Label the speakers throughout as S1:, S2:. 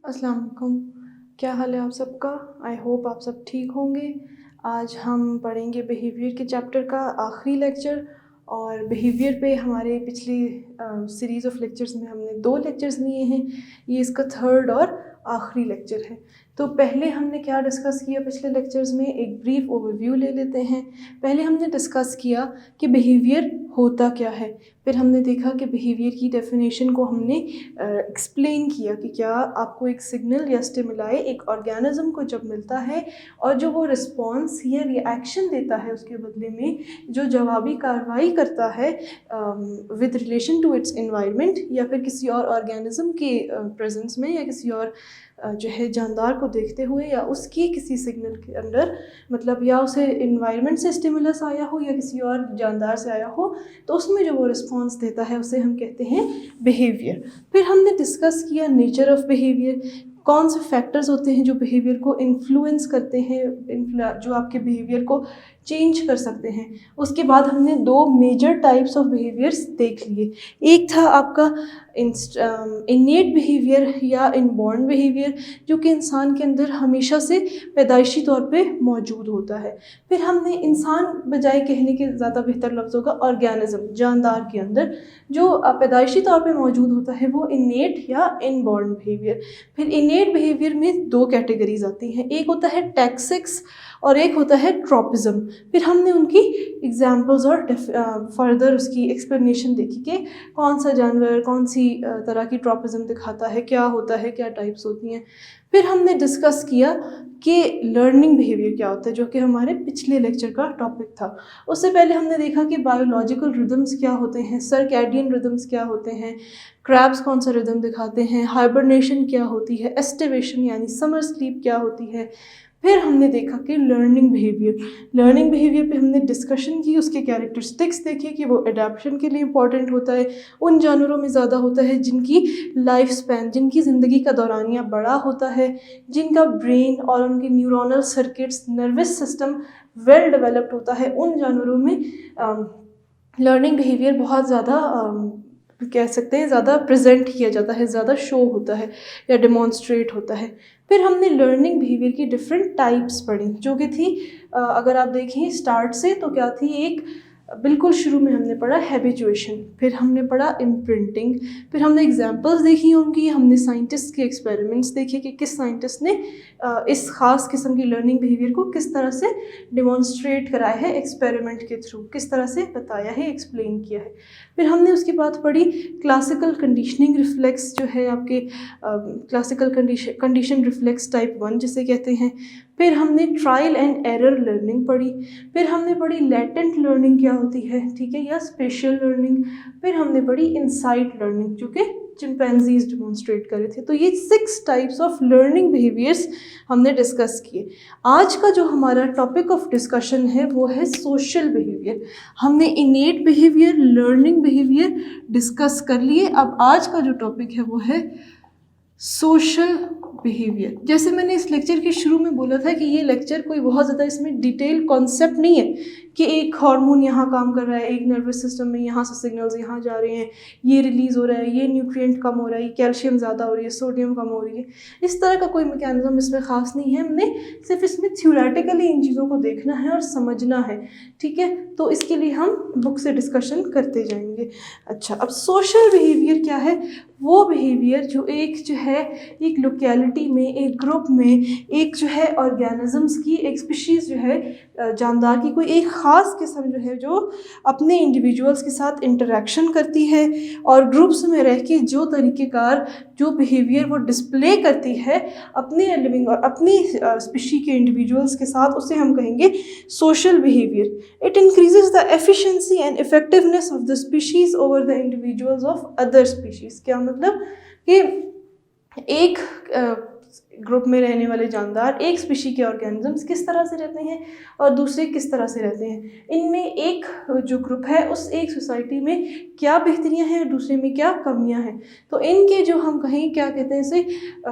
S1: अस्सलाम वालेकुम। क्या हाल है आप सबका? आई होप आप सब ठीक होंगे। आज हम पढ़ेंगे बिहेवियर के चैप्टर का आखिरी लेक्चर। और बिहेवियर पे हमारे पिछली सीरीज़ ऑफ लेक्चर्स में हमने 2 लेक्चर्स लिए हैं। ये इसका थर्ड और आखिरी लेक्चर है। तो पहले हमने क्या डिस्कस किया पिछले लेक्चर्स में, एक ब्रीफ ओवरव्यू ले लेते हैं। पहले हमने डिस्कस किया कि बिहेवियर होता क्या है। फिर हमने देखा कि बिहेवियर की डेफिनेशन को हमने एक्सप्लेन किया कि क्या आपको एक सिग्नल या स्टिमुलाई एक ऑर्गेनिज्म को जब मिलता है और जो वो रिस्पॉन्स या रिएक्शन देता है उसके बदले में जो जवाबी कार्रवाई करता है with relation to its environment या फिर किसी और ऑर्गेनिज्म के प्रेजेंस में या किसी और जो है जानदार को देखते हुए या उसकी किसी सिग्नल के अंदर, मतलब या उसे इन्वायरमेंट से स्टिमुलस आया हो या किसी और जानदार से आया हो, तो उसमें जो वो रिस्पॉन्स देता है उसे हम कहते हैं बिहेवियर। फिर हमने डिस्कस किया नेचर ऑफ बिहेवियर, कौन से फैक्टर्स होते हैं जो बिहेवियर को इन्फ्लुएंस करते हैं, जो आपके बिहेवियर को चेंज कर सकते हैं। उसके बाद हमने 2 मेजर टाइप्स ऑफ बिहेवियर्स देख लिए। एक था आपका इनेट बिहेवियर या इनबॉर्न बिहेवियर, जो कि इंसान के अंदर हमेशा से पैदाइशी तौर पे मौजूद होता है। फिर हमने इंसान बजाय कहने के ज़्यादा बेहतर लफ्ज़ होगा ऑर्गेनिज्म, जानदार के अंदर जो पैदाइशी तौर पे मौजूद होता है वो इनेट या इनबॉर्न बिहेवियर। फिर इनेट बिहेवियर में 2 कैटेगरीज आती हैं, एक होता है टैक्सिक्स और एक होता है ट्रॉपिज्म। फिर हमने उनकी एग्जांपल्स और फर्दर उसकी एक्सप्लेनेशन देखी कि कौन सा जानवर कौन सी तरह की ट्रॉपिज्म दिखाता है, क्या होता है, क्या टाइप्स होती हैं। फिर हमने डिस्कस किया कि लर्निंग बिहेवियर क्या होता है, जो कि हमारे पिछले लेक्चर का टॉपिक था। उससे पहले हमने देखा कि बायोलॉजिकल रिदम्स क्या होते हैं, सर्कैडियन रिदम्स क्या होते हैं, क्रैब्स कौन सा रिदम दिखाते हैं, हाइबरनेशन क्या होती है, एस्टिवेशन यानी समर स्लीप क्या होती है। फिर हमने देखा कि लर्निंग बिहेवियर पे हमने डिस्कशन की, उसके कैरेक्टरिस्टिक्स देखे कि वो अडेप्शन के लिए इम्पॉर्टेंट होता है, उन जानवरों में ज़्यादा होता है जिनकी लाइफ स्पैन, जिनकी ज़िंदगी का दौरानिया बड़ा होता है, जिनका ब्रेन और उनके neuronal circuits, nervous system well developed होता है। उन जानवरों में लर्निंग बिहेवियर बहुत ज़्यादा कह सकते हैं ज़्यादा प्रेजेंट किया जाता है, ज़्यादा शो होता है या डिमॉन्स्ट्रेट होता है। फिर हमने लर्निंग बिहेवियर की डिफरेंट टाइप्स पढ़ी, जो कि थी अगर आप देखें स्टार्ट से तो क्या थी, एक बिल्कुल शुरू में हमने पढ़ा हैबिचुएशन, फिर हमने पढ़ा इम्प्रिंटिंग, फिर हमने एग्जांपल्स देखी उनकी, हमने साइंटिस्ट के एक्सपेरिमेंट्स देखे कि किस साइंटिस्ट ने इस ख़ास किस्म की लर्निंग बिहेवियर को किस तरह से डिमॉन्स्ट्रेट कराया है एक्सपेरिमेंट के थ्रू, किस तरह से बताया है, एक्सप्लेन किया है। फिर हमने उसके बाद पढ़ी क्लासिकल कंडीशनिंग रिफ्लेक्स, जो है आपके क्लासिकल कंडीशन रिफ्लेक्स टाइप 1 जिसे कहते हैं। फिर हमने ट्रायल एंड एरर लर्निंग पढ़ी। फिर हमने पढ़ी लेटेंट लर्निंग क्या होती है, ठीक है, या स्पेशल लर्निंग। फिर हमने पढ़ी इनसाइट लर्निंग, जो कि चिंपैंजीज डिमॉन्स्ट्रेट कर रहे थे। तो ये 6 टाइप्स ऑफ लर्निंग बिहेवियर्स हमने डिस्कस किए। आज का जो हमारा टॉपिक ऑफ डिस्कशन है वो है सोशल बिहेवियर। हमने इनेट बिहेवियर, लर्निंग बिहेवियर डिस्कस कर लिए। अब आज का जो टॉपिक है वो है सोशल बिहेवियर। जैसे मैंने इस लेक्चर के शुरू में बोला था कि ये लेक्चर कोई बहुत ज़्यादा इसमें डिटेल कॉन्सेप्ट नहीं है कि एक हार्मोन यहाँ काम कर रहा है, एक नर्वस सिस्टम में यहाँ से सिग्नल्स यहाँ जा रहे हैं, ये रिलीज़ हो रहा है, ये न्यूट्रिएंट कम हो रहा है, ये कैल्शियम ज़्यादा हो रही है, सोडियम कम हो रही है। इस तरह का कोई मैकेनिज्म इसमें ख़ास नहीं है। हमने सिर्फ इसमें थ्योरेटिकली इन चीज़ों को देखना है और समझना है, ठीक है। तो इसके लिए हम बुक से डिस्कशन करते जाएंगे। अच्छा, अब सोशल बिहेवियर क्या है? वो बिहेवियर जो एक लोकेलिटी में, एक ग्रुप में, एक जो है ऑर्गेनिजम्स की, एक स्पीशीज़ जो है जानदार की कोई एक ख़ास किस्म जो है जो अपने इंडिविजुअल्स के साथ इंटरेक्शन करती है और ग्रुप्स में रह के जो तरीक़ेकार जो बिहेवियर वो डिस्प्ले करती है अपने लिविंग और अपनी स्पीशी के इंडिविजुअल्स के साथ, उसे हम कहेंगे social behaviour. It increases the efficiency and effectiveness of the species over the individuals of other species. क्या मतलब कि एक ग्रुप में रहने वाले जानदार, एक स्पीशी के ऑर्गेनिजम्स किस तरह से रहते हैं और दूसरे किस तरह से रहते हैं, इनमें एक जो ग्रुप है उस एक सोसाइटी में क्या बेहतरियां हैं और दूसरे में क्या कमियां हैं। तो इनके जो हम कहें क्या कहते हैं इसे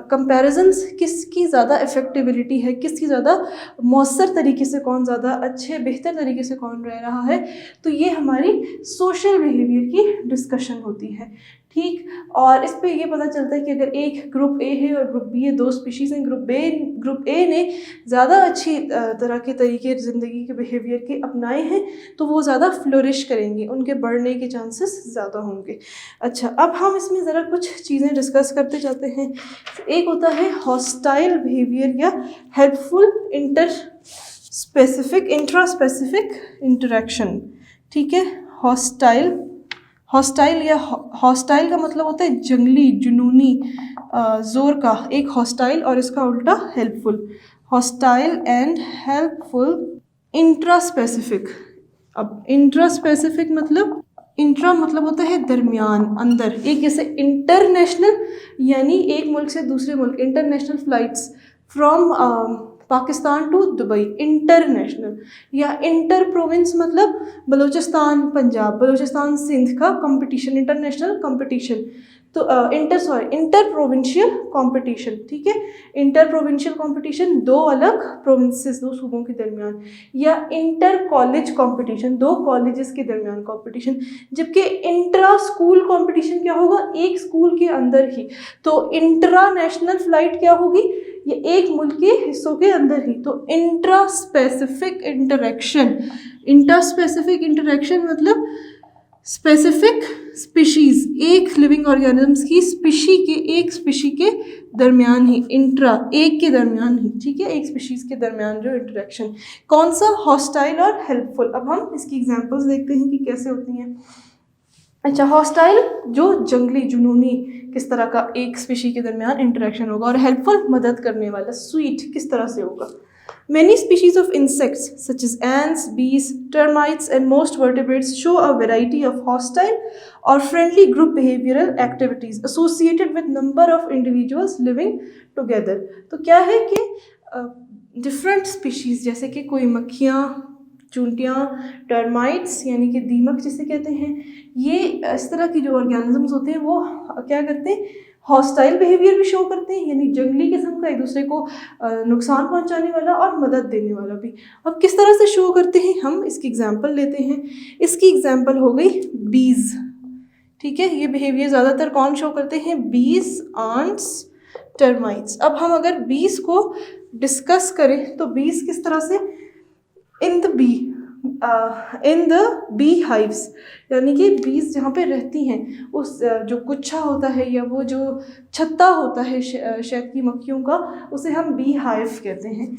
S1: कंपैरिजन्स, किसकी ज़्यादा इफेक्टिबिलिटी है, किसकी ज़्यादा मौसर तरीके से कौन ज़्यादा अच्छे बेहतर तरीके से कौन रह रहा है, तो ये हमारी सोशल बिहेवियर की डिस्कशन होती है, ठीक। और इस पे ये पता चलता है कि अगर एक ग्रुप ए है और ग्रुप बी है, दो स्पीशीज़ हैं, ग्रुप ए ने ज़्यादा अच्छी तरह के तरीके ज़िंदगी के बिहेवियर के अपनाए हैं तो वो ज़्यादा फ्लोरिश करेंगे, उनके बढ़ने के चांसेस ज़्यादा होंगे। अच्छा, अब हम इसमें ज़रा कुछ चीज़ें डिस्कस करते जाते हैं। एक होता है हॉस्टाइल बिहेवियर या हेल्पफुल इंट्रा-स्पेसिफिक इंटरेक्शन। ठीक है, हॉस्टाइल का मतलब होता है जंगली, जुनूनी, ज़ोर का। एक हॉस्टाइल और इसका उल्टा helpful. Hostile and helpful intra-specific. अब इंट्रा-स्पेसिफिक मतलब, इंट्रा मतलब होता है दरमियान, अंदर। एक जैसे इंटरनेशनल यानी एक मुल्क से दूसरे मुल्क, international flights from Pakistan to Dubai, international. या इंटर प्रोविंस मतलब बलूचिस्तान पंजाब, बलूचिस्तान सिंध का कंपटीशन, इंटरनेशनल कंपटीशन। तो इंटर प्रोविंशियल कंपटीशन। ठीक है, इंटर प्रोविंशियल कंपटीशन, दो अलग प्रोविंसेस, दो सूबों के दरमियान। या इंटर कॉलेज कंपटीशन, दो कॉलेजेस के दरमियान कंपटीशन। जबकि इंट्रा स्कूल कंपटीशन क्या होगा, एक स्कूल के अंदर ही। तो इंट्रा नेशनल फ्लाइट क्या होगी, ये एक मुल्क के हिस्सों के अंदर ही। तो इंट्रा स्पेसिफिक इंटरेक्शन मतलब स्पेसिफिक स्पीशीज़, एक लिविंग ऑर्गेनिजम्स की एक स्पीशी के दरमियान ही, एक के दरमियान ही। ठीक है, एक स्पीशीज़ के दरमियान जो इंटरेक्शन। कौन सा, हॉस्टाइल और हेल्पफुल। अब हम इसकी एग्जांपल्स देखते हैं कि कैसे होती हैं। अच्छा, हॉस्टाइल जो जंगली, जुनूनी, किस तरह का एक स्पीशी के दरमियान इंटरेक्शन होगा। और हेल्पफुल मदद करने वाला, स्वीट, किस तरह से होगा। Many species of insects such as ants, bees, termites and most vertebrates show a variety of hostile or friendly group behavioral activities associated with number of individuals living together. तो क्या है कि different species जैसे कि कोई मक्खियाँ, चूंटियाँ, termites यानी कि दीमक जिसे कहते हैं, ये इस तरह की जो ऑर्गेनिजम्स होते हैं वो क्या करते हैं, हॉस्टाइल बिहेवियर भी शो करते हैं, यानी जंगली किस्म का, एक दूसरे को नुकसान पहुंचाने वाला और मदद देने वाला भी। अब किस तरह से शो करते हैं, हम इसकी एग्जांपल लेते हैं। इसकी एग्जांपल हो गई बीज। ठीक है, ये बिहेवियर ज़्यादातर कौन शो करते हैं, बीज, आंट्स, टर्माइट्स। अब हम अगर बीज को डिस्कस करें तो बीज किस तरह से, इन द बी हाइव्स, यानी कि बीज जहाँ पे रहती हैं, उस जो गुच्छा होता है या वो जो छत्ता होता है शहद की मक्खियों का, उसे हम बी हाइव कहते हैं।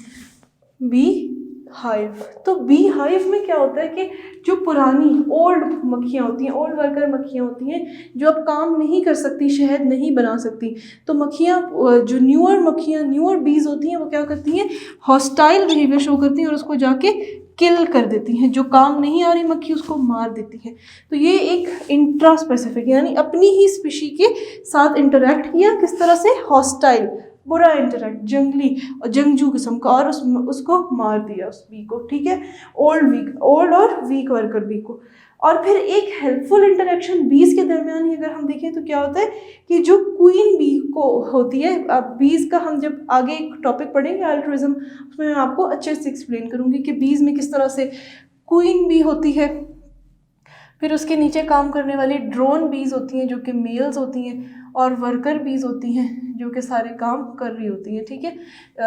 S1: Bee hive. तो बी हाइव में क्या होता है कि जो पुरानी ओल्ड मक्खियाँ होती हैं, ओल्ड वर्कर मक्खियाँ होती हैं, जो अब काम नहीं कर सकती, शहद नहीं बना सकती, तो मक्खियाँ, जो न्यूअर बीज होती हैं, वो क्या करती हैं, हॉस्टाइल बिहेवियर शो करती हैं और उसको जाके किल कर देती हैं। जो काम नहीं आ रही मक्खी उसको मार देती है। तो ये एक इंट्रा स्पेसिफिक, यानी अपनी ही स्पीशी के साथ इंटरेक्ट किया, किस तरह से, हॉस्टाइल, बुरा इंटरेक्ट, जंगली और जंगजू किस्म का, और उसको मार दिया, उस बी को। ठीक है, ओल्ड और वीक वर्कर बी को। और फिर एक हेल्पफुल इंटरेक्शन बीज के दरमियान ही अगर हम देखें तो क्या होता है कि जो क्वीन बी को होती है, अब बीज का हम जब आगे एक टॉपिक पढ़ेंगे अल्ट्रुइज्म, उसमें मैं आपको अच्छे से एक्सप्लेन करूँगी कि बीज में किस तरह से क्वीन बी होती है। फिर उसके नीचे काम करने वाली ड्रोन बीज होती हैं जो कि मेल्स होती हैं, और वर्कर बीज होती हैं जो कि सारे काम कर रही होती हैं। ठीक है,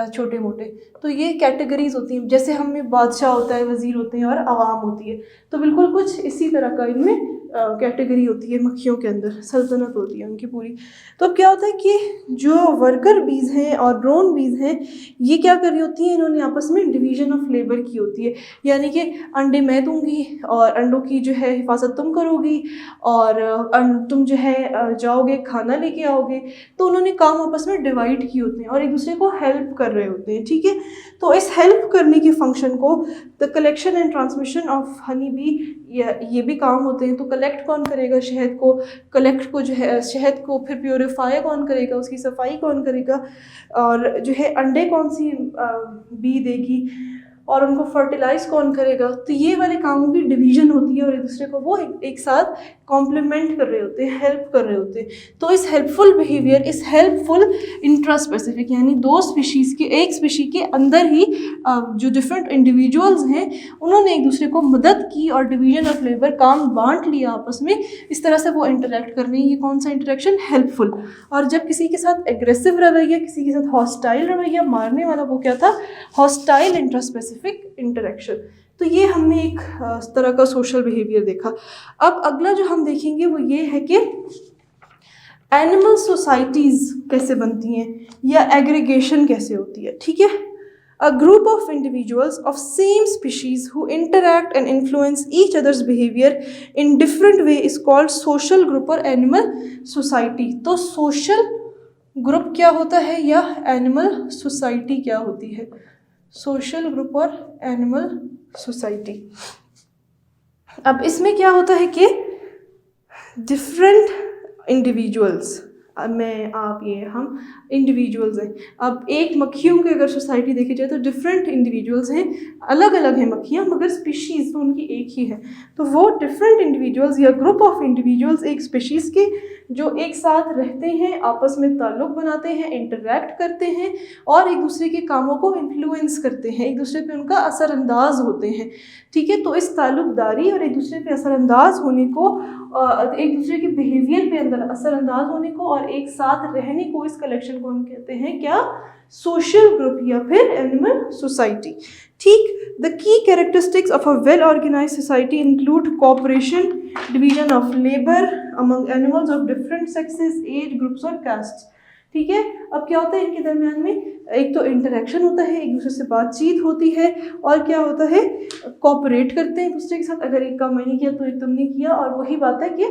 S1: छोटे मोटे। तो ये कैटेगरीज होती हैं, जैसे हम में बादशाह होता है, वज़ीर होते हैं और आवाम होती है, तो बिल्कुल कुछ इसी तरह का इनमें कैटेगरी होती है मक्खियों के अंदर, सल्तनत होती है उनकी पूरी। तो अब क्या होता है कि जो वर्कर बीज हैं और ड्रोन बीज हैं, ये क्या कर रही होती हैं, इन्होंने आपस में डिवीजन ऑफ लेबर की होती है, यानी कि अंडे मैं दूंगी और अंडों की जो है हिफाजत तुम करोगी, और तुम जो है जाओगे खाना लेके आओगे। तो उन्होंने काम आपस में डिवाइड किए होते हैं और एक दूसरे को हेल्प कर रहे होते हैं। ठीक है, तो इस हेल्प करने के फंक्शन को the collection and transmission of honey bee, ये भी काम होते हैं। तो कलेक्ट कौन करेगा शहद को, जो है शहद को फिर प्योरीफाई कौन करेगा, उसकी सफाई कौन करेगा, और जो है अंडे कौन सी बी देगी, और उनको फर्टिलाइज कौन करेगा, तो ये वाले कामों की डिवीजन होती है और एक दूसरे को वो एक साथ कॉम्प्लीमेंट कर रहे होते हैं, हेल्प कर रहे होते हैं। तो इस हेल्पफुल बिहेवियर, इस हेल्पफुल इंट्रास्पेसिफिक, यानी दो स्पीशीज़ के, एक स्पीशी के अंदर ही जो डिफरेंट इंडिविजुअल्स हैं उन्होंने एक दूसरे को मदद की और डिवीजन ऑफ लेबर, काम बांट लिया आपस में, इस तरह से वो इंटरेक्ट कर रही हैं। ये कौन सा इंटरेक्शन, हेल्पफुल। और जब किसी के साथ एग्रेसिव रवैया, किसी के साथ हॉस्टाइल रवैया, मारने वाला, वो क्या था, हॉस्टाइल इंट्रास्पेसिफिक इंटरेक्शन। तो ये हमने एक तरह का सोशल बिहेवियर देखा। अब अगला जो हम देखेंगे वो ये है कि एनिमल सोसाइटीज़ कैसे बनती हैं या एग्रीगेशन कैसे होती है। ठीक है, a group of individuals of same species who interact and influence each other's behavior in different way is called social group और animal society। तो social group क्या होता है या animal society क्या होती है, social group और animal society। अब इसमें क्या होता है कि different individuals, मैं, आप, ये, हम इंडिविजुअल्स हैं। अब एक मक्खियों की अगर सोसाइटी देखी जाए तो डिफरेंट इंडिविजुअल्स हैं, अलग अलग हैं मक्खियाँ, मगर स्पीशीज़ तो उनकी एक ही है। तो वो डिफरेंट इंडिविजुअल्स या ग्रुप ऑफ इंडिविजुअल्स एक स्पीशीज़ के जो एक साथ रहते हैं, आपस में ताल्लुक़ बनाते हैं, इंटरेक्ट करते हैं और एक दूसरे के कामों को इन्फ्लुएंस करते हैं, एक दूसरे पे उनका असरअंदाज होते हैं। ठीक है, तो इस ताल्लुकदारी और एक दूसरे पे असरअंदाज होने को, एक दूसरे के बिहेवियर पे अंदर असरअंदाज होने को और एक साथ रहने को, इस कलेक्शन को हम कहते हैं क्या, सोशल ग्रुप या फिर एनिमल सोसाइटी। ठीक, the key characteristics of a well organised society include cooperation, division of labour among animals of different sexes, age groups और कास्ट्स। ठीक है, अब क्या होता है इनके दरमियान में, एक तो इंटरेक्शन होता है, एक दूसरे से बातचीत होती है और क्या होता है, कोऑपरेट करते हैं एक दूसरे के साथ। अगर एक काम मैंने किया तो एक तुमने किया, और वही बात है कि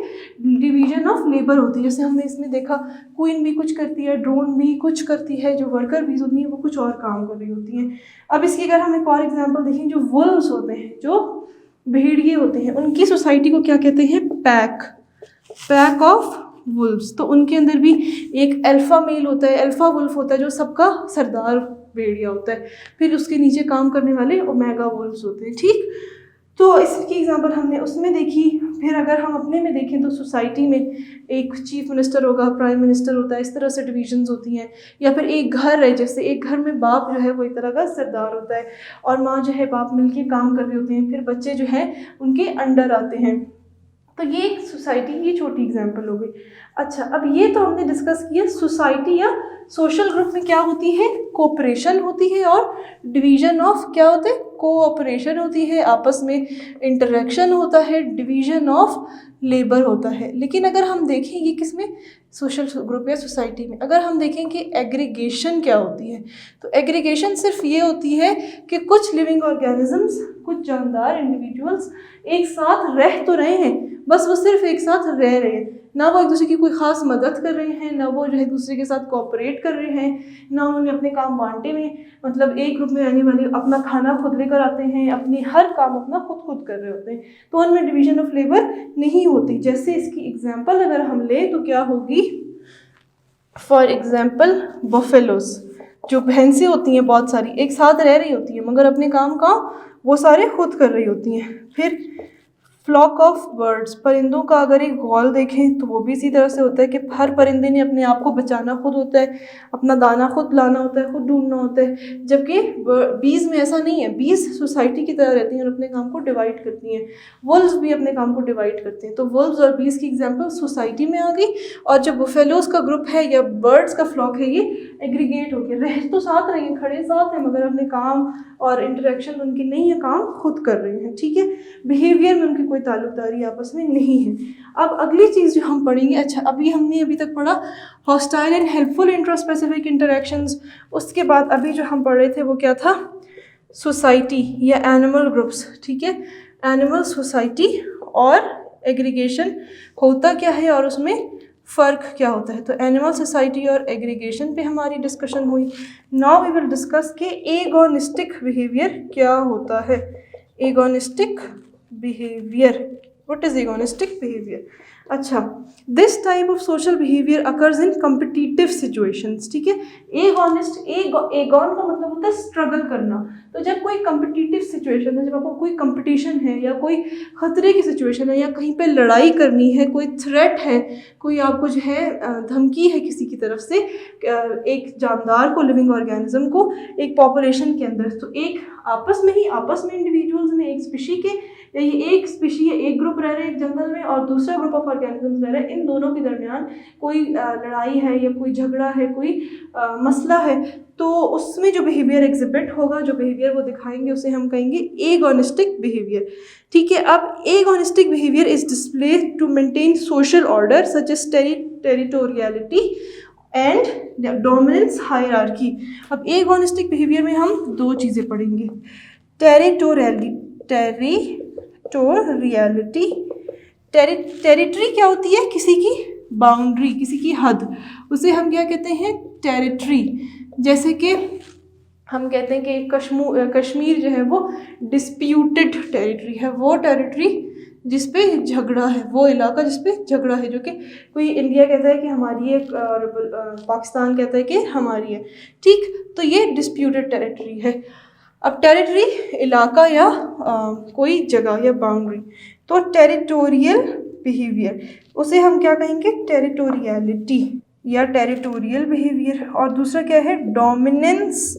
S1: डिवीजन ऑफ लेबर होती है। जैसे हमने इसमें देखा, क्वीन भी कुछ करती है, ड्रोन भी कुछ करती है, जो वर्कर बीज होती हैं वो कुछ और काम कर रही होती हैं। अब इसकी अगर हम एक और एग्जाम्पल देखें, जो वुल्व्स होते हैं, जो भेड़िए होते हैं, उनकी सोसाइटी को क्या कहते हैं, पैक ऑफ वुल्व्स। तो उनके अंदर भी एक अल्फा मेल होता है, अल्फा वुल्फ होता है जो सबका सरदार भेड़िया होता है, फिर उसके नीचे काम करने वाले ओमेगा वुल्व्स होते हैं। ठीक, तो इसकी एग्जांपल हमने उसमें देखी। फिर अगर हम अपने में देखें तो सोसाइटी में एक चीफ मिनिस्टर होगा, प्राइम मिनिस्टर होता है, इस तरह से डिविजन्स होती हैं। या फिर एक घर है, जैसे एक घर में बाप जो है वो एक तरह का सरदार होता है और माँ जो है, बाप मिलके काम कर रहे होते हैं, फिर बच्चे जो हैं उनके अंडर आते हैं। तो ये एक सोसाइटी की छोटी एग्जांपल हो गई। अच्छा, अब ये तो हमने डिस्कस किया सोसाइटी या सोशल ग्रुप में क्या होती है, कोऑपरेशन होती है और डिवीजन ऑफ क्या होते हैं, कोऑपरेशन होती है, आपस में इंटरेक्शन होता है, डिवीजन ऑफ लेबर होता है। लेकिन अगर हम देखें ये किस में, सोशल ग्रुप या सोसाइटी में, अगर हम देखें कि एग्रीगेशन क्या होती है, तो एग्रीगेशन सिर्फ ये होती है कि कुछ लिविंग ऑर्गेनिजम्स, कुछ जानदार इंडिविजुअल्स एक साथ रह तो रहे हैं, बस वो सिर्फ एक साथ रह रहे हैं, ना वो एक दूसरे की कोई ख़ास मदद कर रहे हैं, ना वो जो है दूसरे के साथ कोऑपरेट कर रहे हैं, ना उन्होंने अपने काम बांटे में, मतलब एक ग्रुप में रहने वाले अपना खाना खुद लेकर आते हैं, अपने हर काम अपना खुद कर रहे होते हैं, तो उनमें डिवीजन ऑफ लेबर नहीं होती। जैसे इसकी एग्जांपल अगर हम लें तो क्या होगी, फॉर एग्जांपल बफेलोज, जो भैंसें होती हैं बहुत सारी एक साथ रह रही होती हैं, मगर अपने काम वो सारे खुद कर रही होती हैं। फिर फ्लॉक ऑफ बर्ड्स, परिंदों का अगर एक गौल देखें तो वो भी इसी तरह से होता है कि हर परिंदे ने अपने आप को बचाना खुद होता है, अपना दाना खुद लाना होता है, खुद ढूंढना होता है। जबकि बीज में ऐसा नहीं है, बीज सोसाइटी की तरह रहती हैं और अपने काम को डिवाइड करती हैं। वुल्व्स भी अपने काम को डिवाइड करते हैं। तो वुल्व्स और बीज की एग्जाम्पल सोसाइटी में आ गई, और जो बुफेलोज का ग्रुप है या बर्ड्स का फ्लॉक है ये एग्रीगेट होकर रह तो साथ रही हैं, खड़े साथ हैं, मगर अपने काम और इंटरेक्शन उनकी नहीं है, काम खुद कर रहे हैं। ठीक है, बिहेवियर में उनकी कोई ताल्लुकदारी आपस में नहीं है। अब अगली चीज़ जो हम पढ़ेंगे, अच्छा हमने अभी तक पढ़ा hostile and helpful intraspecific interactions. उसके बाद अभी जो हम पढ़ रहे थे वो क्या था, सोसाइटी या एनिमल ग्रुप्स। ठीक है, एनिमल सोसाइटी और एग्रीगेशन होता क्या है और उसमें फ़र्क क्या होता है। तो एनिमल सोसाइटी और एग्रीगेशन पे हमारी डिस्कशन हुई। नाउ वी विल डिस्कस कि एगोनिस्टिक बिहेवियर क्या होता है। Agonistic behaviour, what is agonistic behaviour. अच्छा, this type of social behaviour occurs in competitive situations, ठीक है। एगोनिस्ट, एगॉन का मतलब होता है स्ट्रगल करना। तो जब कोई कम्पिटिटिव सिचुएशन है, जब आपको कोई कंपटीशन है या कोई खतरे की सिचुएशन है या कहीं पे लड़ाई करनी है, कोई थ्रेट है, कोई आपको जो है धमकी है किसी की तरफ से, एक जानदार को, लिविंग ऑर्गेनिज्म को, एक पॉपुलेशन के अंदर, तो एक आपस में इंडिविजुअल्स में, एक स्पीशी के, या ये एक स्पीशी है, एक ग्रुप रह रहे हैं एक जंगल में और दूसरा ग्रुप ऑफ ऑर्गेनिजम्स रह रहे हैं, इन दोनों के दरमियान कोई लड़ाई है या कोई झगड़ा है, कोई मसला है, तो उसमें जो बिहेवियर एग्जिबिट होगा, जो बिहेवियर वो दिखाएंगे, उसे हम कहेंगे एगोनिस्टिक बिहेवियर, ठीक है। अब agonistic behaviour is displayed to maintain social order such as territoriality and dominance hierarchy. अब एगोनिस्टिक बिहेवियर में हम दो चीज़ें पढ़ेंगे, टेरिटरी क्या होती है, किसी की बाउंड्री, किसी की हद, उसे हम क्या कहते हैं, टेरिटरी। जैसे कि हम कहते हैं कि कश्मीर जो है वो डिस्प्यूटेड टेरिटरी है, वो टेरिटरी जिस पे झगड़ा है, वो इलाका जिस पे झगड़ा है, जो कि कोई इंडिया कहता है कि हमारी है और पाकिस्तान कहता है कि हमारी है, ठीक। तो ये डिस्प्यूटेड टेरिटरी है। अब टेरिटरी इलाका या कोई जगह या बाउंड्री, तो टेरिटोरियल बिहेवियर उसे हम क्या कहेंगे, टेरिटोरियलिटी या टेरिटोरियल बिहेवियर। और दूसरा क्या है, डोमिनेंस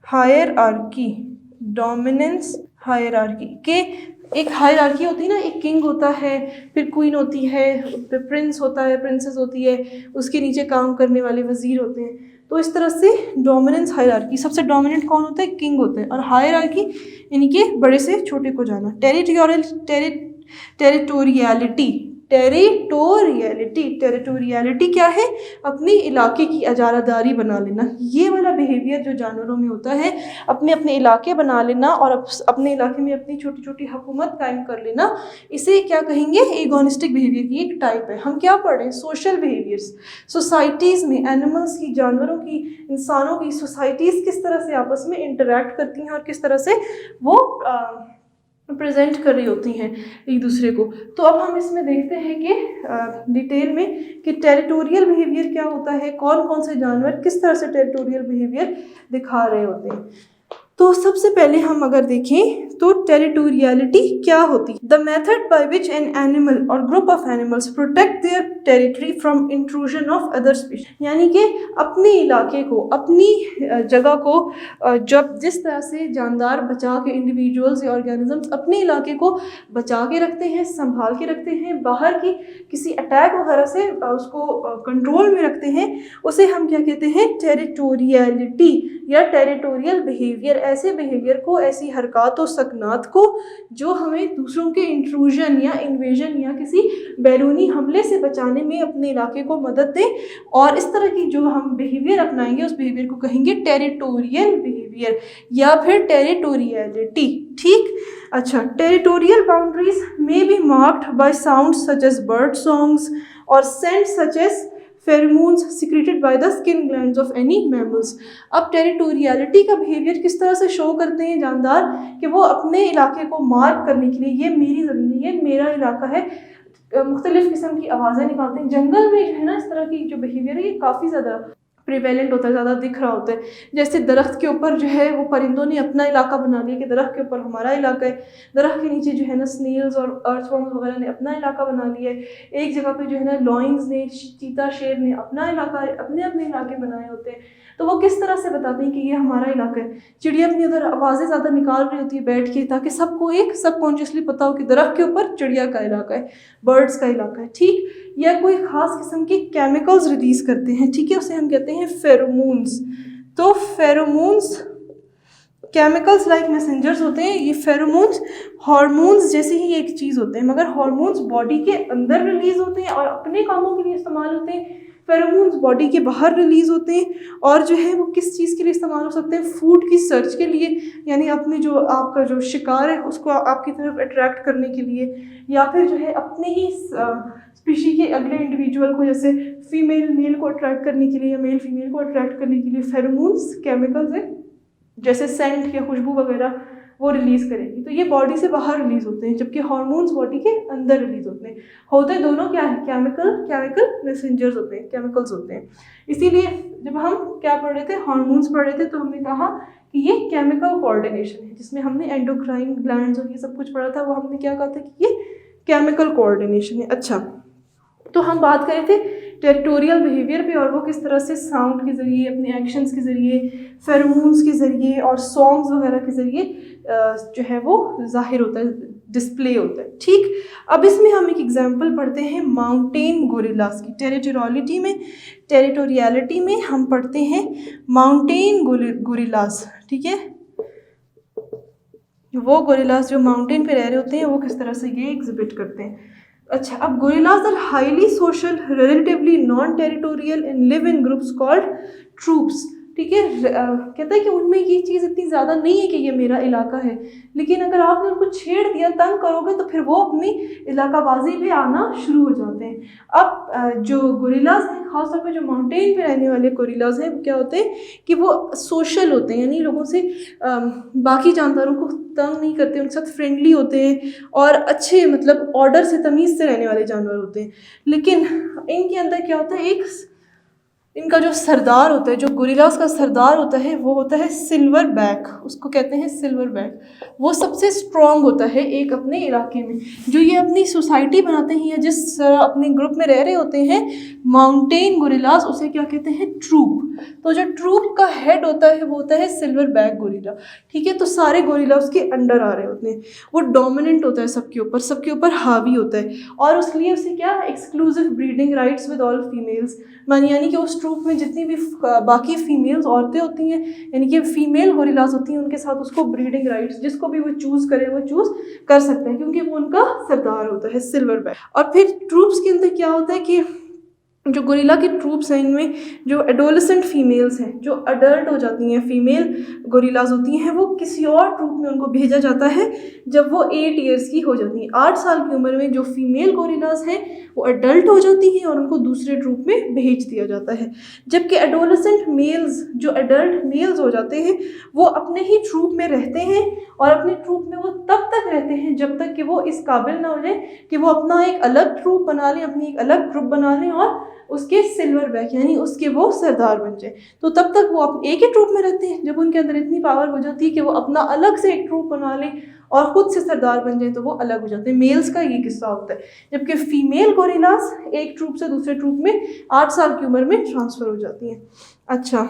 S1: हायरार्की। डोमिनेंस हायरार्की के एक हायरार्की होती है ना, एक किंग होता है, फिर क्वीन होती है, फिर प्रिंस होता है, प्रिंसेस होती है, उसके नीचे काम करने वाले वजीर होते हैं। तो इस तरह से डोमिनेंस हायरार्की, सबसे डोमिनेंट कौन होता है, किंग होता है, और हायरार्की यानी कि बड़े से छोटे को जाना। टेरिटोरियलिटी क्या है, अपने इलाके की इजारादारी बना लेना। ये वाला बिहेवियर जो जानवरों में होता है, अपने अपने इलाके बना लेना और अपने इलाके में अपनी छोटी छोटी हुकूमत कायम कर लेना, इसे क्या कहेंगे, एगोनिस्टिक बिहेवियर की एक टाइप है। हम क्या पढ़ रहे हैं, सोशल बिहेवियर्स। सोसाइटीज़ में एनिमल्स की, जानवरों की, इंसानों की सोसाइटीज़ किस तरह से आपस में इंटरेक्ट करती हैं और किस तरह से वो प्रेजेंट कर रही होती हैं एक दूसरे को। तो अब हम इसमें देखते हैं कि डिटेल में कि टेरिटोरियल बिहेवियर क्या होता है, कौन कौन से जानवर किस तरह से टेरिटोरियल बिहेवियर दिखा रहे होते हैं। तो सबसे पहले हम अगर देखें तो टेरिटोरियलिटी क्या होती है, the method by which an animal और group of animals protect their territory from intrusion of other species, यानी कि अपने इलाके को, अपनी जगह को जब जिस तरह से जानदार बचा के, इंडिविजुअल्स या ऑर्गेनिजम्स अपने इलाके को बचा के रखते हैं, संभाल के रखते हैं, बाहर की किसी अटैक वगैरह से उसको कंट्रोल में रखते हैं, उसे हम क्या कहते हैं, टेरिटोरियलिटी या टेरिटोरियल बिहेवियर। ऐसे बिहेवियर को, ऐसी हरकत और सकनात को जो हमें दूसरों के इंट्रूजन या इन्वेजन या किसी बैरूनी हमले से बचाने में अपने इलाके को मदद दें, और इस तरह की जो हम बिहेवियर अपनाएंगे उस बिहेवियर को कहेंगे टेरिटोरियल बिहेवियर या फिर टेरिटोरियलिटी, ठीक। अच्छा, टेरिटोरियल बाउंड्रीज में be marked by sounds such as bird songs और scent such as pheromones secreted by the skin glands of any mammals. अब टेरिटोरियलिटी का बिहेवियर किस तरह से शो करते हैं जानदार, कि वो अपने इलाके को मार्क करने के लिए, ये मेरी ज़मीन है, ये मेरा इलाका है, मुख्तलिफ़ किस्म की आवाज़ें निकालते हैं। जंगल में जो है ना, इस तरह की जो बिहेवियर है ये काफ़ी ज़्यादा प्रिवेलेंट होता है, ज़्यादा दिख रहा होता है। जैसे दरख्त के ऊपर जो है वो परिंदों ने अपना इलाका बना लिया कि दरख्त के ऊपर हमारा इलाका है, दरख्त के नीचे जो है ना स्नेल्स और अर्थवर्म्स वगैरह ने अपना इलाका बना लिया है, एक जगह पे जो है ना लॉइंस ने, चीता शेर ने अपना इलाका, अपने अपने इलाके बनाए होते हैं। तो वो किस तरह से बताते हैं कि ये हमारा इलाका है। चिड़िया अपनी उधर आवाज़ें ज़्यादा निकाल रही होती है बैठ के, ताकि सबको एक सबकॉन्शियसली पता हो कि दरख्त के ऊपर चिड़िया का इलाका है, बर्ड्स का इलाका है, ठीक। या कोई ख़ास किस्म की केमिकल्स रिलीज़ करते हैं, ठीक है, उसे हम कहते हैं फेरोमोन्स। तो फेरोमोन्स केमिकल्स लाइक मैसेंजर्स होते हैं। ये फेरोमोन्स हार्मोन्स जैसे ही एक चीज़ होते हैं, मगर हार्मोन्स बॉडी के अंदर रिलीज़ होते हैं और अपने कामों के लिए इस्तेमाल होते हैं। फेरोमोन्स बॉडी के बाहर रिलीज़ होते हैं और जो है वो किस चीज़ के लिए इस्तेमाल हो सकते हैं, फूड की सर्च के लिए, यानी अपने जो आपका जो शिकार है उसको आपकी तरफ अट्रैक्ट करने के लिए, या फिर जो है अपने ही स्पीशी के अगले इंडिविजुअल को, जैसे फीमेल मेल को अट्रैक्ट करने के लिए या मेल फीमेल को अट्रैक्ट करने के लिए फेरोमोन्स केमिकल्स है, जैसे सेंट या खुशबू वगैरह वो रिलीज़ करेगी। तो ये बॉडी से बाहर रिलीज़ होते हैं, जबकि हार्मोन्स बॉडी के अंदर रिलीज़ होते हैं। होते दोनों क्या है, केमिकल मैसेंजर्स होते हैं, केमिकल्स होते हैं। इसीलिए जब हम क्या पढ़ रहे थे, हार्मोन्स पढ़ रहे थे, तो हमने कहा कि ये केमिकल कोऑर्डिनेशन है, जिसमें हमने एंडोक्राइन ग्लैंड्स और ये सब कुछ पढ़ा था, वो हमने क्या कहा था कि ये केमिकल कोऑर्डिनेशन है। अच्छा, तो हम बात कर रहे थे टेरिटोरियल बिहेवियर पे, और वो किस तरह से साउंड के ज़रिए, अपने एक्शंस के ज़रिए, फेरोमोन्स के ज़रिए और सॉन्ग्स वगैरह के ज़रिए जो है वो ज़ाहिर होता है, डिस्प्ले होता है। ठीक, अब इसमें हम एक एग्जांपल पढ़ते हैं माउंटेन गोरिल्लास की। टेरिटोरियलिटी में हम पढ़ते हैं माउंटेन गोरिल्लास। ठीक है, वो गोरिल्लास जो माउंटेन पे रह रहे होते हैं, वो किस तरह से ये एग्जिबिट करते हैं। अच्छा, अब gorillas are highly social, relatively non territorial and live in groups called troops. ठीक है, कहता है कि उनमें ये चीज़ इतनी ज़्यादा नहीं है कि ये मेरा इलाका है, लेकिन अगर आपने उनको छेड़ दिया, तंग करोगे, तो फिर वो अपनी इलाकाबाजी पे आना शुरू हो जाते हैं। अब जो गोरिल्लास हैं, खासतौर पे जो माउंटेन पे रहने वाले गोरिल्लास हैं, वो क्या होते हैं कि वो सोशल होते हैं, यानी लोगों से बाकी जानदारों को तंग नहीं करते, उनके साथ फ्रेंडली होते हैं और अच्छे, मतलब ऑर्डर से, तमीज़ से रहने वाले जानवर होते हैं। लेकिन इनके अंदर क्या होता है, एक इनका जो सरदार होता है, जो गोरिल्लास का सरदार होता है, वो होता है सिल्वर बैक, उसको कहते हैं सिल्वर बैक। वो सबसे स्ट्रॉन्ग होता है एक अपने इलाके में। जो ये अपनी सोसाइटी बनाते हैं या जिस अपने ग्रुप में रह रहे होते हैं माउंटेन गोरिल्लास, उसे क्या कहते हैं, ट्रूप। तो जो ट्रूप का हेड होता है वो होता है सिल्वर बैक गोरिल्ला। ठीक है, तो सारे गोरिल्ला उसके अंडर आ रहे होते हैं, वो डोमिनेंट होता है सबके ऊपर हावी होता है, और उसलिए उसे क्या, exclusive breeding rights with all females, यानी कि उस ट्रूप में जितनी भी बाकी फीमेल्स औरतें होती हैं, यानी कि फीमेल गोरिल्लास होती हैं, उनके साथ उसको ब्रीडिंग राइट्स, जिसको भी वो चूज़ करे वो चूज़ कर सकते हैं, क्योंकि वो उनका सरदार होता है सिल्वर बैक। और फिर ट्रूप्स के अंदर क्या होता है कि जो गोरिल्ला के ट्रूप्स हैं, इनमें जो एडोलेसेंट फीमेल्स हैं, जो अडल्ट हो जाती हैं, फीमेल गोरिल्लास होती हैं, वो किसी और ट्रूप में उनको भेजा जाता है जब वो 8 ईयर्स की हो जाती हैं। 8 साल की उम्र में जो फीमेल गोरिल्लास हैं वो अडल्ट हो जाती हैं और उनको दूसरे ट्रूप में भेज दिया जाता है। जबकि एडोलेसेंट मेल्स, जो अडल्ट मेल्स हो जाते हैं, वो अपने ही ट्रूप में रहते हैं, और अपने ट्रूप में वो तब तक रहते हैं जब तक कि वो इस काबिल ना हो जाए कि वो अपना एक अलग ट्रूप बना लें, अपनी एक अलग ग्रुप बना लें और उसके सिल्वर बैक, यानी उसके वो सरदार बन जाए। तो तब तक वो एक ही ट्रूप में रहते हैं। जब उनके अंदर इतनी पावर हो जाती है कि वो अपना अलग से एक ट्रूप बना लें और खुद से सरदार बन जाए, तो वो अलग हो जाते हैं। मेल्स का ये किस्सा होता है। जबकि फीमेल गोरिल्लास एक ट्रूप से दूसरे ट्रूप में 8 साल की उम्र में ट्रांसफ़र हो जाती हैं। अच्छा,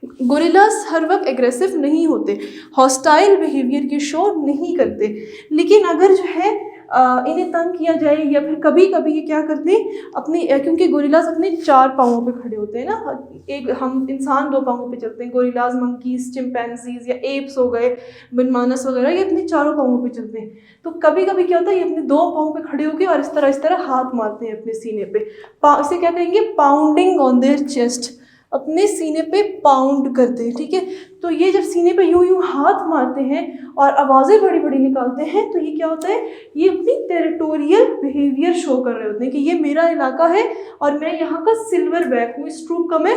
S1: गोरिल्लास हर वक्त एग्रेसिव नहीं होते, हॉस्टाइल बिहेवियर की शो नहीं करते, लेकिन अगर जो है इन्हें तंग किया जाए या फिर कभी कभी ये क्या करते हैं अपने, क्योंकि गोरिल्लास अपने 4 पाँवों पे खड़े होते हैं ना, एक हम इंसान 2 पाँवों पे चलते हैं, गोरिल्लास, मंकीज, चिंपैंजीज या एप्स हो गए, बनमानस वगैरह, ये अपने 4 पाँवों पे चलते हैं। तो कभी कभी क्या होता है, ये अपने 2 पाँव पे खड़े होकर और इस तरह हाथ मारते हैं अपने सीने पे। इसे क्या कहेंगे, पाउंडिंग ऑन देयर चेस्ट, अपने सीने पे पाउंड करते हैं। ठीक है, तो ये जब सीने पे यूं यूं हाथ मारते हैं और आवाज़ें बड़ी बड़ी निकालते हैं, तो ये क्या होता है, ये अपनी टेरिटोरियल बिहेवियर शो कर रहे होते हैं कि ये मेरा इलाका है और मैं यहाँ का सिल्वर बैक हूँ, इस ट्रूप का मैं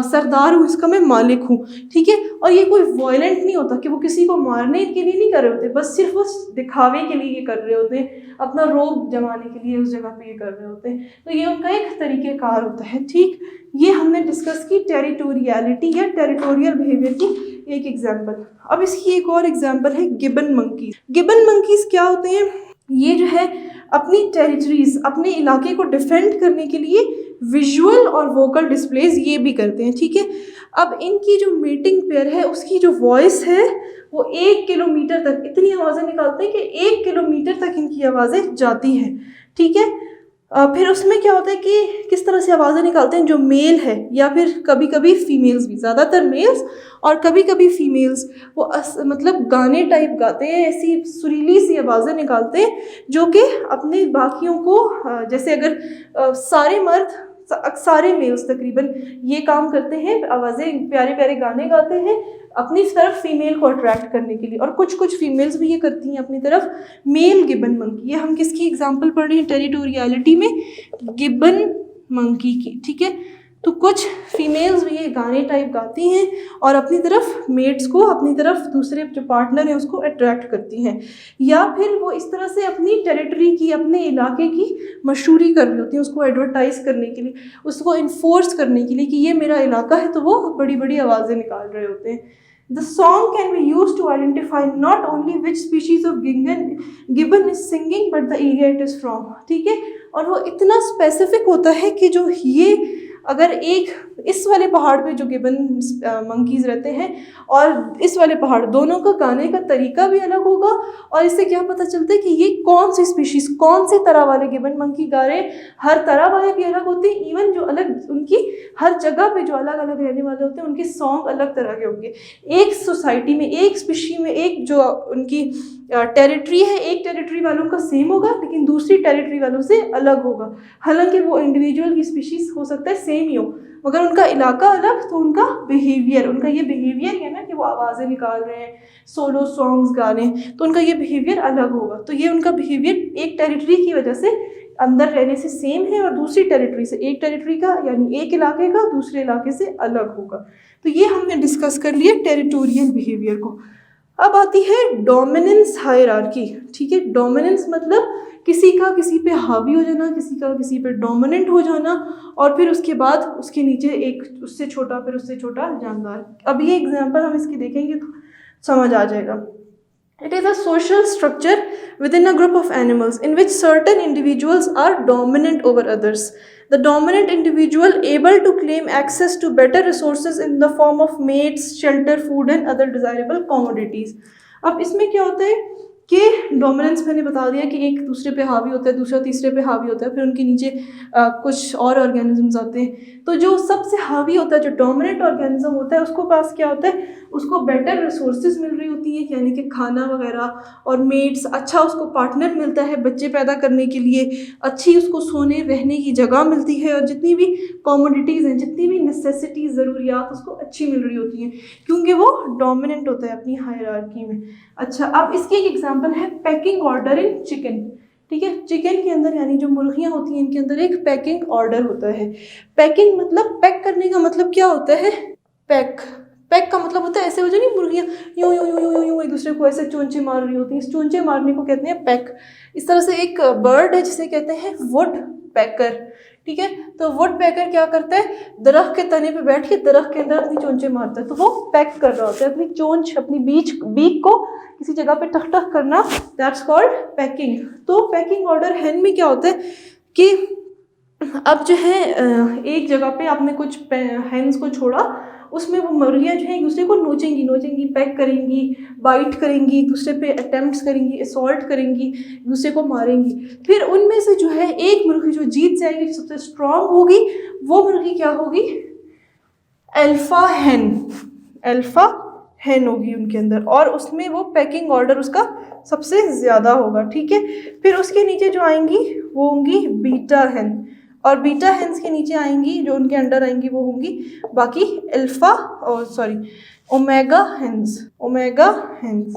S1: सरदार हूँ, इसका मैं मालिक हूँ। ठीक है, और ये कोई वायलेंट नहीं होता कि वो किसी को मारने के लिए नहीं कर रहे होते, बस सिर्फ वो दिखावे के लिए ये कर रहे होते हैं, अपना रोब जमाने के लिए उस जगह पे ये कर रहे होते हैं। तो ये उनका एक तरीक़ेकार होता है। ठीक, ये हमने डिस्कस की टेरिटोरियलिटी या टेरिटोरियल बिहेवियर की एक एग्जाम्पल। अब इसकी एक और एग्जाम्पल है गिबन मंकीज। गिबन मंकीज क्या होते हैं, ये जो है अपनी टेरिटरीज, अपने इलाके को डिफेंड करने के लिए विजुअल और वोकल डिस्प्लेज ये भी करते हैं। ठीक है, अब इनकी जो मीटिंग पेयर है उसकी जो वॉइस है वो 1 किलोमीटर तक, इतनी आवाज़ें निकालते हैं कि 1 किलोमीटर तक इनकी आवाज़ें जाती हैं। ठीक है, फिर उसमें क्या होता है कि किस तरह से आवाज़ें निकालते हैं, जो मेल है या फिर कभी कभी फीमेल्स भी, ज़्यादातर मेल्स और कभी कभी फीमेल्स, वो मतलब गाने टाइप गाते हैं, ऐसी सुरीली सी आवाज़ें निकालते हैं जो कि अपने बाकियों को, जैसे अगर सारे मर्द, सारे मेल्स तकरीबन ये काम करते हैं, आवाज़ें प्यारे प्यारे गाने गाते हैं अपनी तरफ फीमेल को अट्रैक्ट करने के लिए, और कुछ कुछ फीमेल्स भी ये करती हैं अपनी तरफ मेल गिबन मंकी। ये हम किसकी एग्जांपल पढ़ रहे हैं टेरिटोरियलिटी में, गिबन मंकी की। ठीक है, तो कुछ फीमेल्स भी ये गाने टाइप गाती हैं और अपनी तरफ मेट्स को, अपनी तरफ दूसरे जो पार्टनर है उसको अट्रैक्ट करती हैं, या फिर वो इस तरह से अपनी टेरिटरी की, अपने इलाके की मशहूरी कर रही होती हैं, उसको एडवर्टाइज करने के लिए, उसको इन्फोर्स करने के लिए कि ये मेरा इलाका है, तो वो बड़ी बड़ी आवाज़ें निकाल रहे होते हैं। The song can be used to identify not only which species of gibbon is singing but the area it is from, ठीक है। और वो इतना स्पेसिफिक होता है कि जो ये अगर एक इस वाले पहाड़ पे जो गिबन मंकीज़ रहते हैं और इस वाले पहाड़, दोनों का गाने का तरीका भी अलग होगा, और इससे क्या पता चलता है कि ये कौन सी स्पीशीज़, कौन से तरह वाले गिबन मंकी गा रहे हैं। हर तरह वाले भी अलग होते हैं, इवन जो अलग उनकी हर जगह पे जो अलग अलग रहने वाले होते हैं उनके सॉन्ग अलग तरह के होंगे। एक सोसाइटी में, एक स्पीशी में, एक जो उनकी टेरिटरी है, एक टेरिटरी वालों का सेम होगा लेकिन दूसरी टेरिटरी वालों से अलग होगा। हालांकि वो इंडिविजुअल की स्पीशीज़ हो सकता है सेम ही हो, मगर उनका इलाका अलग, तो उनका बिहेवियर, उनका ये बिहेवियर है ना कि वो आवाज़ें निकाल रहे हैं, सोलो सॉन्ग्स गा रहे हैं, तो उनका ये बिहेवियर अलग होगा। तो ये उनका बिहेवियर एक टेरिटरी की वजह से अंदर रहने से सेम है और दूसरी टेरिटरी से, एक टेरिटरी का यानी एक इलाके का दूसरे इलाके से अलग होगा। तो ये हमने डिस्कस कर लिया टेरिटोरियल बिहेवियर को। अब आती है डोमिनेंस हायरार्की, ठीक है। डोमिनेंस मतलब किसी का किसी पे हावी हो जाना, किसी का किसी पे डोमिनेंट हो जाना, और फिर उसके बाद उसके नीचे एक उससे छोटा, फिर उससे छोटा जानदार। अब ये एग्जांपल हम इसकी देखेंगे तो समझ आ जाएगा। It is a social structure within a group of animals in which certain individuals are dominant over others. The dominant individual able to claim access to better resources in the form of mates, shelter, food and other desirable commodities. अब इसमें क्या होता है कि dominance मैंने बता दिया कि एक दूसरे पे हावी होता है, दूसरा तीसरे पे हावी होता है, फिर उनके नीचे कुछ और ऑर्गेनिजम्स आते हैं। तो जो सबसे हावी होता है, जो डोमिनेंट ऑर्गेनिज्म होता है, उसको पास क्या होता है, उसको बेटर रिसोर्सेज मिल रही होती है, यानी कि खाना वगैरह, और मेट्स, अच्छा उसको पार्टनर मिलता है बच्चे पैदा करने के लिए, अच्छी उसको सोने रहने की जगह मिलती है, और जितनी भी कॉमोडिटीज़ हैं, जितनी भी नेसेसिटीज़, ज़रूरियात उसको अच्छी मिल रही होती हैं, क्योंकि वो डोमिनेंट होता है अपनी हायरार्की में। अच्छा, अब इसकी एक एग्जांपल है पैकिंग ऑर्डर इन चिकन, ठीक है। चिकन के अंदर यानी जो मुर्गियाँ होती हैं इनके अंदर एक पैकिंग ऑर्डर होता है। पैकिंग मतलब, पैक करने का मतलब क्या होता है, पैक का मतलब होता है ऐसे हो जाए नहीं, मुर्गियाँ यूँ यूँ यूँ यूँ यूँ एक दूसरे को ऐसे चोंचे मार रही होती हैं, इस चोंचे मारने को कहते हैं पैक। इस तरह से एक बर्ड है जिसे कहते हैं वुड पैकर, ठीक है। तो वुड पैकर क्या करता है, दरख्त के तने पे बैठ के दरख्त के अंदर अपनी चोंचे मारता है, तो वो पैक कर रहा होता है अपनी चोंच, अपनी बीक को किसी जगह पे टक टक करना, दैट्स कॉल्ड पैकिंग। तो पैकिंग ऑर्डर हैन में क्या होता है कि अब जो है एक जगह पे आपने कुछ हैंस को छोड़ा, उसमें वो मुर्गियाँ जो है एक दूसरे को नोचेंगी, पैक करेंगी, बाइट करेंगी, दूसरे पे अटेम्प्ट्स करेंगी, असॉल्ट करेंगी, दूसरे को मारेंगी। फिर उनमें से जो है एक मुर्गी जो जीत जाएगी, जो सबसे स्ट्रांग होगी, वो मुर्गी क्या होगी, अल्फा हैन होगी उनके अंदर, और उसमें वो पैकिंग ऑर्डर उसका सबसे ज़्यादा होगा, ठीक है। फिर उसके नीचे जो आएंगी वो होंगी बीटा हैन, और बीटा हैंस के नीचे आएंगी, जो उनके अंडर आएंगी वो होंगी बाकी ओमेगा हैंस।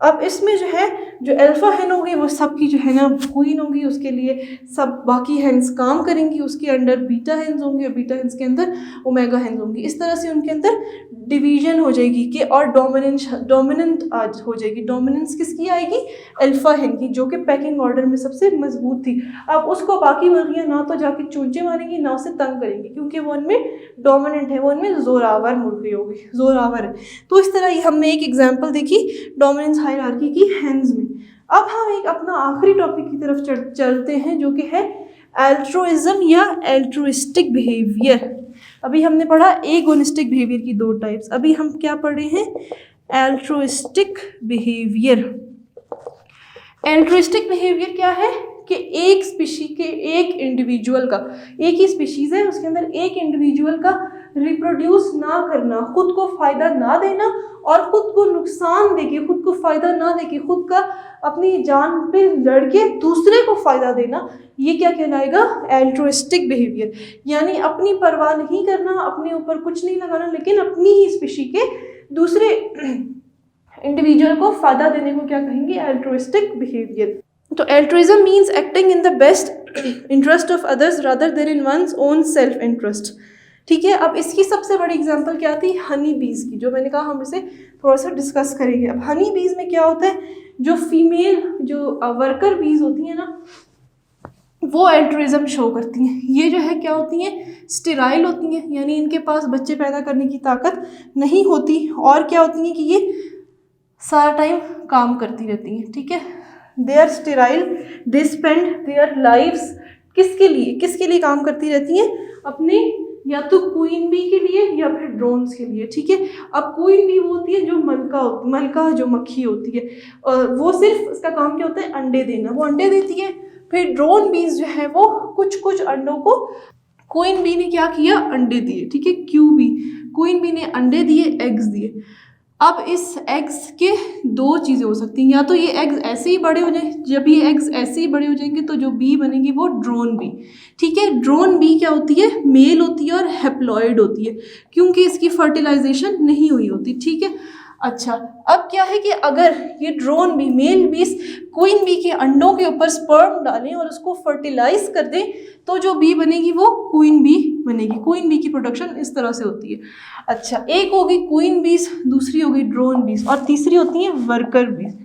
S1: अब इसमें जो है जो अल्फा हैन होगी वो सबकी जो है ना क्वीन होगी, उसके लिए सब बाकी हैंस काम करेंगी, उसके अंडर बीटा हैंस होंगे और बीटा हैंस के अंदर ओमेगा हैंस होंगी। इस तरह से उनके अंदर डिवीजन हो जाएगी कि और डोमिनेंट आज हो जाएगी। डोमिनेंस किसकी आएगी, अल्फा हैन की, जो कि पैकिंग ऑर्डर में सबसे मजबूत थी। अब उसको बाकी मुर्गियाँ ना तो जाके चूंचे मारेंगी, ना उसे तंग करेंगी, क्योंकि वो उनमें डोमिनेंट है, वो उनमें जोरावर मुर्गी होगी, जोरावर है। तो इस तरह हमने एक एग्जाम्पल देखी डोमिनेंस हायरार्की की हैंस में। अब हम एक अपना आखिरी टॉपिक की तरफ चलते हैं, जो कि है एल्ट्रुइज्म या एल्ट्रुइस्टिक बिहेवियर। अभी हमने पढ़ा एगोनिस्टिक बिहेवियर की दो टाइप्स, अभी हम क्या पढ़ रहे हैं, एल्ट्रुइस्टिक बिहेवियर। एल्ट्रुइस्टिक बिहेवियर क्या है कि एक स्पीशी के एक इंडिविजुअल का, एक ही स्पीशीज़ है उसके अंदर एक इंडिविजुअल का रिप्रोड्यूस ना करना, खुद को फ़ायदा ना देना और खुद को नुकसान देके, खुद को फ़ायदा ना देके, खुद का अपनी जान पे लड़के दूसरे को फ़ायदा देना, ये क्या कहलाएगा, एल्ट्रुइस्टिक बिहेवियर। यानी अपनी परवाह नहीं करना, अपने ऊपर कुछ नहीं लगाना, लेकिन अपनी ही स्पीशी के दूसरे इंडिविजुअल को फ़ायदा देने को क्या कहेंगे, एल्ट्रुइस्टिक बिहेवियर। तो altruism means acting in the best interest of others rather then in one's own self interest. ठीक है। अब इसकी सबसे बड़ी एग्जांपल क्या थी, हनी बीज की, जो मैंने कहा हम इसे थोड़ा सा डिस्कस करेंगे। अब हनी बीज में क्या होता है, जो फीमेल जो वर्कर बीज होती हैं ना, वो एल्ट्रुइज्म शो करती हैं। ये जो है क्या होती हैं, स्टेराइल होती हैं, यानी इनके पास बच्चे पैदा करने की ताकत नहीं होती। और क्या होती हैं कि ये सारा टाइम काम करती रहती हैं, ठीक है। They are sterile, they spend their lives किसके लिए काम करती रहती हैं, अपने या तो क्वीन बी के लिए या फिर ड्रोन्स के लिए, ठीक है। अब क्वीन बी वो होती है जो मलका जो मक्खी होती है, वो सिर्फ उसका काम क्या होता है, अंडे देना, वो अंडे देती है। फिर ड्रोन बीज जो है वो कुछ अंडों को क्वीन बी ने क्या किया, अंडे दिए, ठीक है। क्वीन बी ने अंडे दिए, एग्स दिए। अब इस एग्स के दो चीज़ें हो सकती हैं, या तो ये एग्स ऐसे ही बड़े हो जाए, जब ये एग्स ऐसे ही बड़े हो जाएंगे तो जो बी बनेगी वो ड्रोन बी, ठीक है। ड्रोन बी क्या होती है, मेल होती है और हैप्लॉइड होती है, क्योंकि इसकी फर्टिलाइजेशन नहीं हुई होती, ठीक है। अच्छा, अब क्या है कि अगर ये ड्रोन बी मेल बीस क्वीन बी के अंडों के ऊपर स्पर्म डालें और उसको फर्टिलाइज कर दें, तो जो बी बनेगी वो क्वीन बी बनेगी। क्वीन बी की प्रोडक्शन इस तरह से होती है। अच्छा, एक होगी क्वीन बीज, दूसरी होगी ड्रोन बीज, और तीसरी होती है वर्कर बीज,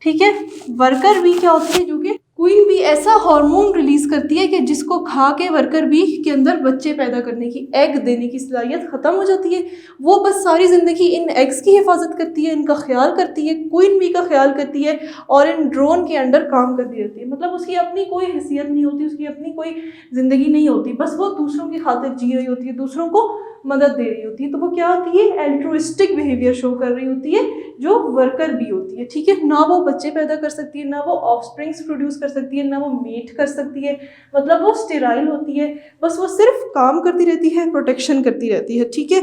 S1: ठीक है। वर्कर बी क्या होती है, जो कि क्वीन बी ऐसा हार्मोन रिलीज करती है कि जिसको खा के वर्कर बी के अंदर बच्चे पैदा करने की, एग देने की सलाहियत ख़त्म हो जाती है। वो बस सारी ज़िंदगी इन एग्स की हिफाजत करती है, इनका ख्याल करती है, क्वीन बी का ख्याल करती है और इन ड्रोन के अंडर काम करती रहती है। मतलब उसकी अपनी कोई हैसियत नहीं होती, उसकी अपनी कोई ज़िंदगी नहीं होती, बस वो दूसरों की खातिर जी रही होती है, दूसरों को मदद दे रही होती है। तो वो क्या होती है, एल्ट्रुइस्टिक बिहेवियर शो कर रही होती है, जो वर्कर बी होती है, ठीक है। ना वो बच्चे पैदा कर सकती है, ना वो ऑफस्प्रिंग्स प्रोड्यूस कर सकती है, ना वो मेट कर सकती है, मतलब वो स्टेराइल होती है, बस वो सिर्फ काम करती रहती है, प्रोटेक्शन करती रहती है, ठीक है।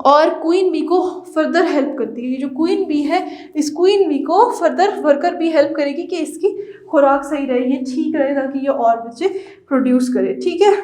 S1: और क्वीन बी को फर्दर हेल्प करती है, ये जो क्वीन बी है, इस क्वीन बी को फर्दर वर्कर बी हेल्प करेगी कि इसकी खुराक सही रहे, ये ठीक रहे, ताकि ये और बच्चे प्रोड्यूस करे, ठीक है।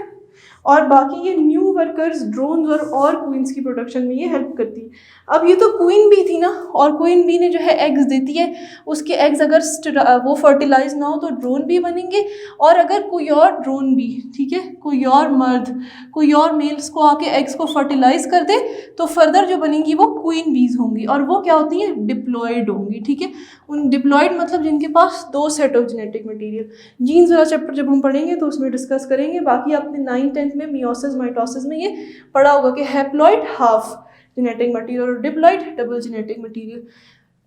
S1: और बाकी ये न्यू वर्कर्स, ड्रोन्स और क्वींस की प्रोडक्शन में ये हेल्प करती है। अब ये तो क्वीन बी थी ना, और क्वीन बी ने जो है एग्स देती है, उसके एग्स अगर वो फर्टिलाइज ना हो तो ड्रोन बी बनेंगे, और अगर कोई और ड्रोन बी, ठीक है, कोई और मर्द, कोई और मेल्स को आके एग्स को फर्टिलाइज कर दे, तो फर्दर जो बनेंगी वो क्वीन बीज होंगी, और वो क्या होती हैं, डिप्लॉयड होंगी, ठीक है। उन डिप्लॉयड मतलब जिनके पास 2 set of genetic material. Genes वाला चैप्टर जब हम पढ़ेंगे तो उसमें डिस्कस करेंगे। बाकी आपने 9th-10th में मियोसिस माइटोसिस में ये पढ़ा होगा कि हैप्लॉइड हाफ जेनेटिक मटीरियल और डिप्लॉइड डबल जेनेटिक मटीरियल।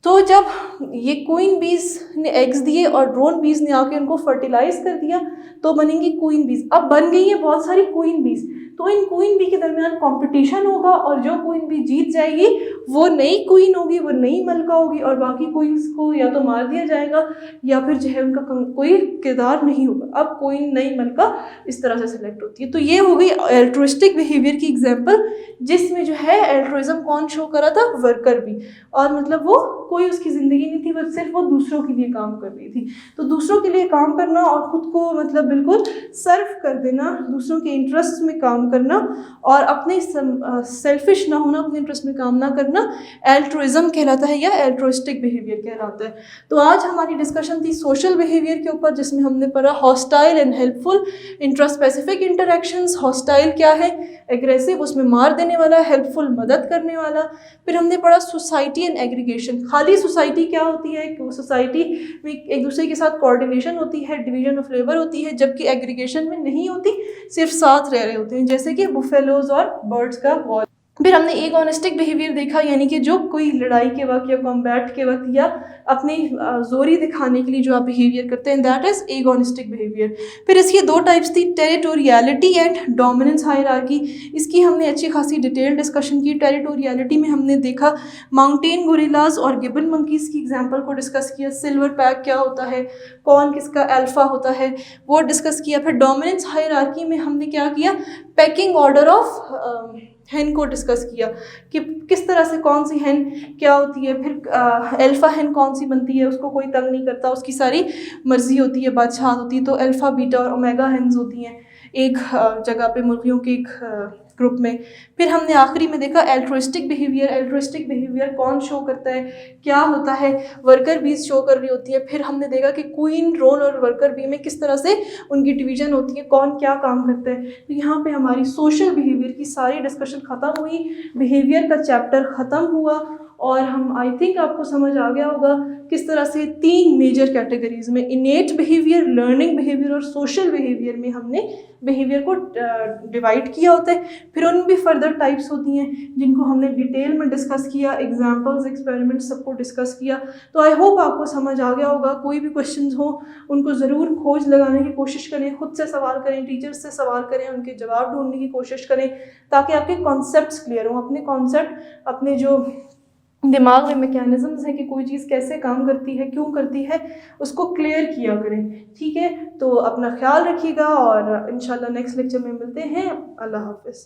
S1: तो जब ये क्वीन बीज ने एग्स दिए और ड्रोन बीज ने आके उनको फर्टिलाइज कर दिया, तो बनेंगी क्वीन बीज। अब बन गई है बहुत सारी क्वीन बीज, तो इन क्वीन बी के दरमियान कंपटीशन होगा, और जो क्वीन बी जीत जाएगी वो नई क्वीन होगी, वो नई मलका होगी, और बाकी क्वींस को या तो मार दिया जाएगा या फिर जो है उनका कोई किरदार नहीं होगा। अब क्वीन नई मलका इस तरह से सिलेक्ट होती है। तो ये हो गई एल्ट्रुइस्टिक बिहेवियर की एग्जाम्पल, जिसमें जो है एल्ट्रुइज्म कौन शो करा था, वर्कर बी, और मतलब वो कोई उसकी ज़िंदगी नहीं थी, बस सिर्फ वो दूसरों के लिए काम कर रही थी। तो दूसरों के लिए काम करना और ख़ुद को मतलब बिल्कुल सर्व कर देना, दूसरों के इंटरेस्ट में काम करना और अपने सेल्फिश ना होना, अपने इंटरेस्ट में काम ना करना, एल्ट्रुइज्म कहलाता है या एल्ट्रुइस्टिक बिहेवियर कहलाता है। तो आज हमारी डिस्कशन थी सोशल बिहेवियर के ऊपर, जिसमें हमने पढ़ा hostile and helpful, intraspecific interactions. Hostile क्या है, एग्रेसिव, उसमें मार देने वाला, हेल्पफुल मदद करने वाला। फिर हमने पढ़ा सोसाइटी एंड एग्रीगेशन। खाली सोसाइटी क्या होती है, सोसाइटी में एक दूसरे के साथ कोऑर्डिनेशन होती है, डिवीजन ऑफ लेबर होती है, जबकि एग्रीगेशन में नहीं होती, सिर्फ साथ रह रहे होते हैं, जैसे कि बुफेलोज और बर्ड्स का वॉर। फिर हमने एगोनिस्टिक बिहेवियर देखा, यानी कि जो कोई लड़ाई के वक्त या कॉम्बैट के वक्त या अपनी जोरी दिखाने के लिए जो आप बिहेवियर करते हैं, दैट इज़ एगोनिस्टिक बिहेवियर। फिर इसकी 2 टाइप्स थी, टेरिटोरियलिटी एंड डोमिनेंस हायरार्की। इसकी हमने अच्छी खासी डिटेल डिस्कशन की। टेरिटोरियलिटी में हमने देखा माउंटेन गोरिल्लाज और गिबन मंकीज़ की एग्जाम्पल को डिस्कस किया। सिल्वर पैक क्या होता है, कौन किसका अल्फ़ा होता है, वो डिस्कस किया। फिर डोमिनेंस हायरार्की में हमने क्या किया, पैकिंग ऑर्डर ऑफ हैन को डिस्कस किया कि किस तरह से कौन सी हैन क्या होती है। फिर अल्फ़ा हैन कौन सी बनती है, उसको कोई तंग नहीं करता, उसकी सारी मर्जी होती है, बादशाह होती है। तो अल्फ़ा बीटा और ओमेगा हैन्स होती हैं एक जगह पे मुर्गियों के एक ग्रुप में। फिर हमने आखिरी में देखा एल्ट्रुइस्टिक बिहेवियर। एल्ट्रुइस्टिक बिहेवियर कौन शो करता है, क्या होता है, वर्कर बीज शो कर रही होती है। फिर हमने देखा कि क्वीन रोल और वर्कर बी में किस तरह से उनकी डिवीजन होती है, कौन क्या काम करता है। तो यहाँ पे हमारी सोशल बिहेवियर की सारी डिस्कशन ख़त्म हुई, बिहेवियर का चैप्टर ख़त्म हुआ। और हम आई थिंक आपको समझ आ गया होगा किस तरह से 3 मेजर कैटेगरीज में, इनेट बिहेवियर, लर्निंग बिहेवियर और सोशल बिहेवियर में हमने बिहेवियर को डिवाइड किया होता है। फिर उन भी फर्दर टाइप्स होती हैं जिनको हमने डिटेल में डिस्कस किया, एग्जांपल्स, एक्सपेरिमेंट सबको डिस्कस किया। तो आई होप आपको समझ आ गया होगा। कोई भी क्वेश्चंस हो उनको ज़रूर खोज लगाने की कोशिश करें, खुद से सवाल करें, टीचर्स से सवाल करें, उनके जवाब ढूंढने की कोशिश करें ताकि आपके कॉन्सेप्ट्स क्लियर हों। अपने कॉन्सेप्ट, अपने जो दिमाग में मैकेनिज़म्स हैं कि कोई चीज़ कैसे काम करती है, क्यों करती है, उसको क्लियर किया करें। ठीक है, तो अपना ख्याल रखिएगा और इंशाल्लाह नेक्स्ट लेक्चर में मिलते हैं। अल्लाह हाफ़िज़।